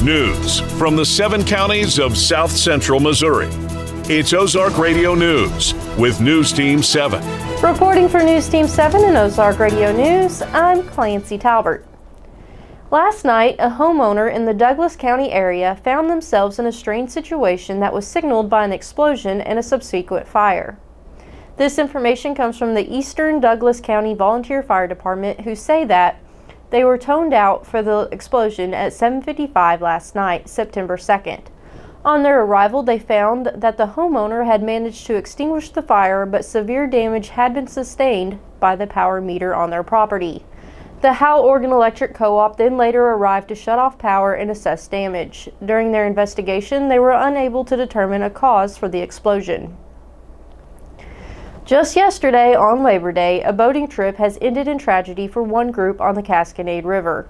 News from the 7 counties of South Central Missouri. It's Ozark Radio News with News Team 7. Reporting for News Team 7 and Ozark Radio News, I'm Clancy Talbert. Last night, a homeowner in the Douglas County area found themselves in a strange situation that was signaled by an explosion and a subsequent fire. This information comes from the Eastern Douglas County Volunteer Fire Department, who say that they were toned out for the explosion at 7:55 last night, September 2nd. On their arrival, they found that the homeowner had managed to extinguish the fire, but severe damage had been sustained by the power meter on their property. The Howell Oregon Electric Co-op then later arrived to shut off power and assess damage. During their investigation, they were unable to determine a cause for the explosion. Just yesterday, on Labor Day, a boating trip has ended in tragedy for one group on the Cascade River.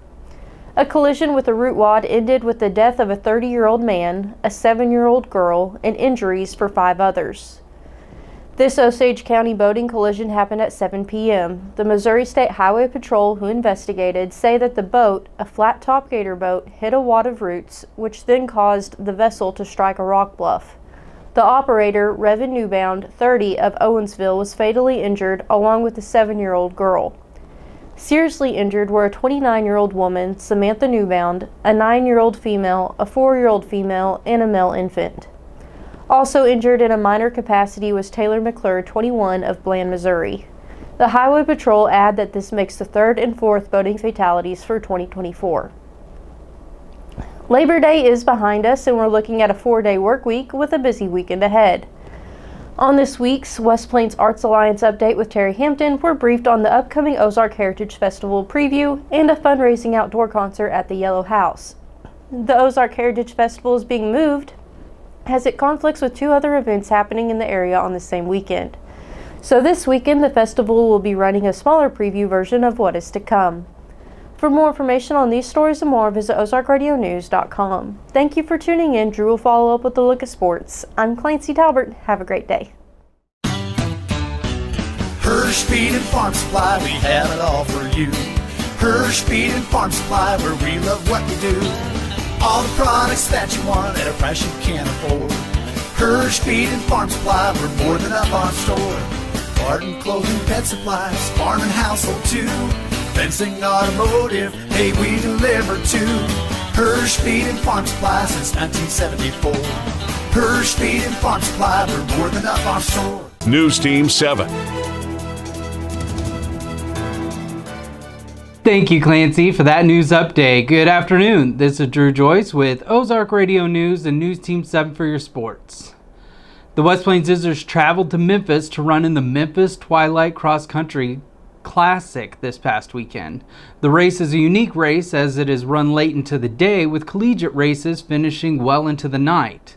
A collision with a root wad ended with the death of a 30-year-old man, a 7-year-old girl, and injuries for 5 others. This Osage County boating collision happened at 7 p.m. The Missouri State Highway Patrol, who investigated, say that the boat, a flat-top gator boat, hit a wad of roots, which then caused the vessel to strike a rock bluff. The operator, Revan Newbound, 30, of Owensville, was fatally injured, along with a 7-year-old girl. Seriously injured were a 29-year-old woman, Samantha Newbound, a 9-year-old female, a 4-year-old female, and a male infant. Also injured in a minor capacity was Taylor McClure, 21, of Bland, Missouri. The Highway Patrol add that this makes the 3rd and 4th boating fatalities for 2024. Labor Day is behind us, and we're looking at a 4-day work week with a busy weekend ahead. On this week's West Plains Arts Alliance update with Terry Hampton, we're briefed on the upcoming Ozark Heritage Festival preview and a fundraising outdoor concert at the Yellow House. The Ozark Heritage Festival is being moved as it conflicts with 2 other events happening in the area on the same weekend. So this weekend, the festival will be running a smaller preview version of what is to come. For more information on these stories and more, visit ozarkradionews.com. Thank you for tuning in. Drew will follow up with a look at sports. I'm Clancy Talbert. Have a great day. Hirsch Feed and Farm Supply, we have it all for you. Hirsch Feed and Farm Supply, where we love what we do. All the products that you want at a price you can't afford. Hirsch Feed and Farm Supply, we're more than up on store. Garden, clothing, pet supplies, farm and household too. Fencing, automotive, hey, we deliver too. Hirsch Feed and Farm Supply since 1974. Hirsch Feed and Farm Supply, we're more than up on store. News Team 7. Thank you, Clancy, for that news update. Good afternoon. This is Drew Joyce with Ozark Radio News and News Team 7 for your sports. The West Plains Scissors traveled to Memphis to run in the Memphis Twilight Cross Country Classic this past weekend. The race is a unique race as it is run late into the day, with collegiate races finishing well into the night.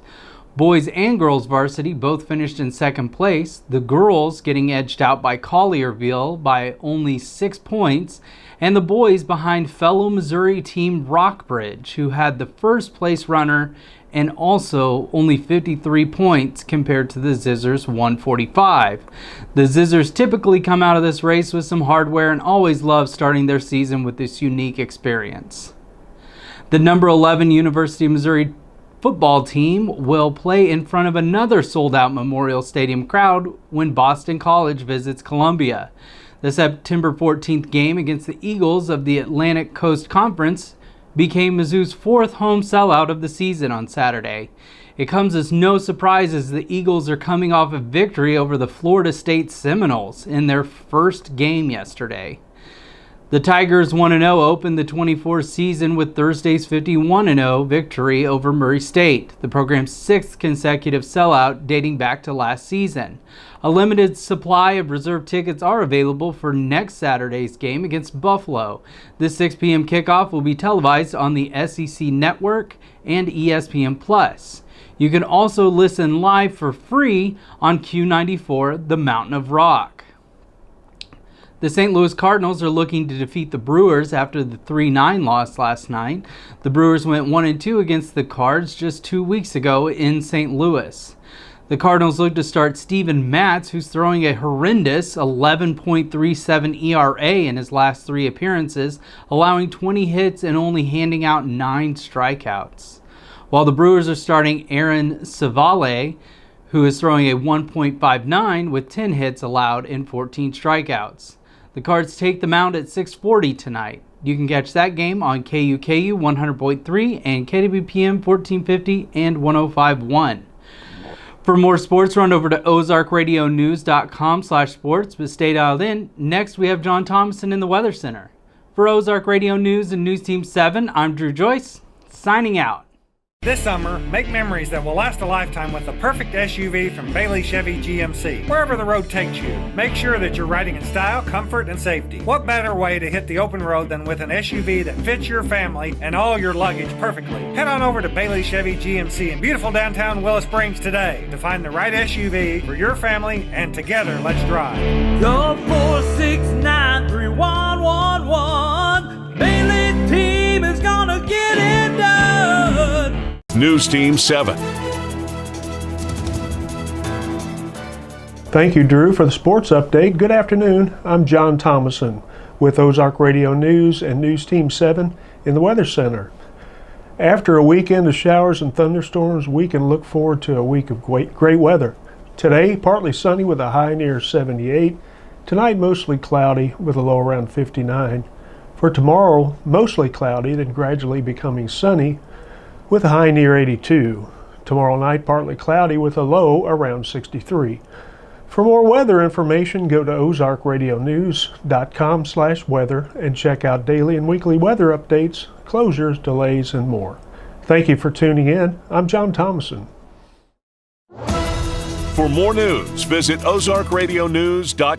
Boys and girls varsity both finished in 2nd place, the girls getting edged out by Collierville by only 6 points, and the boys behind fellow Missouri team Rockbridge, who had the 1st place runner and also only 53 points compared to the Scissors 145. The Scissors typically come out of this race with some hardware and always love starting their season with this unique experience. The number 11 University of Missouri football team will play in front of another sold-out Memorial Stadium crowd when Boston College visits Columbia. The September 14th game against the Eagles of the Atlantic Coast Conference became Mizzou's 4th home sellout of the season on Saturday. It comes as no surprise as the Eagles are coming off a victory over the Florida State Seminoles in their first game yesterday. The Tigers 1-0 opened the 24 season with Thursday's 51-0 victory over Murray State, the program's 6th consecutive sellout dating back to last season. A limited supply of reserve tickets are available for next Saturday's game against Buffalo. This 6 p.m. kickoff will be televised on the SEC Network and ESPN+. You can also listen live for free on Q94, The Mountain of Rock. The St. Louis Cardinals are looking to defeat the Brewers after the 3-9 loss last night. The Brewers went 1-2 against the Cards just 2 weeks ago in St. Louis. The Cardinals look to start Steven Matz, who's throwing a horrendous 11.37 ERA in his last 3 appearances, allowing 20 hits and only handing out 9 strikeouts. While the Brewers are starting Aaron Civale, who is throwing a 1.59 with 10 hits allowed and 14 strikeouts. The Cards take the mound at 6:40 tonight. You can catch that game on KUKU 100.3 and KWPM 1450 and 105.1. For more sports, run over to ozarkradionews.com/sports, but stay dialed in. Next, we have John Thomason in the Weather Center. For Ozark Radio News and News Team 7, I'm Drew Joyce, signing out. This summer, make memories that will last a lifetime with the perfect SUV from Bailey Chevy GMC. Wherever the road takes you, make sure that you're riding in style, comfort, and safety. What better way to hit the open road than with an SUV that fits your family and all your luggage perfectly? Head on over to Bailey Chevy GMC in beautiful downtown Willow Springs today to find the right SUV for your family, and together, let's drive. Go 4693111. Bailey team is gonna get it done. News Team 7. Thank you, Drew, for the sports update. Good afternoon. I'm John Thomason with Ozark Radio News and News Team 7 in the Weather Center. After a weekend of showers and thunderstorms, we can look forward to a week of great weather. Today, partly sunny with a high near 78. Tonight, mostly cloudy with a low around 59. For tomorrow, mostly cloudy, then gradually becoming sunny with a high near 82. Tomorrow night, partly cloudy with a low around 63. For more weather information, go to ozarkradionews.com/weather and check out daily and weekly weather updates, closures, delays, and more. Thank you for tuning in. I'm John Thomason. For more news, visit ozarkradionews.com.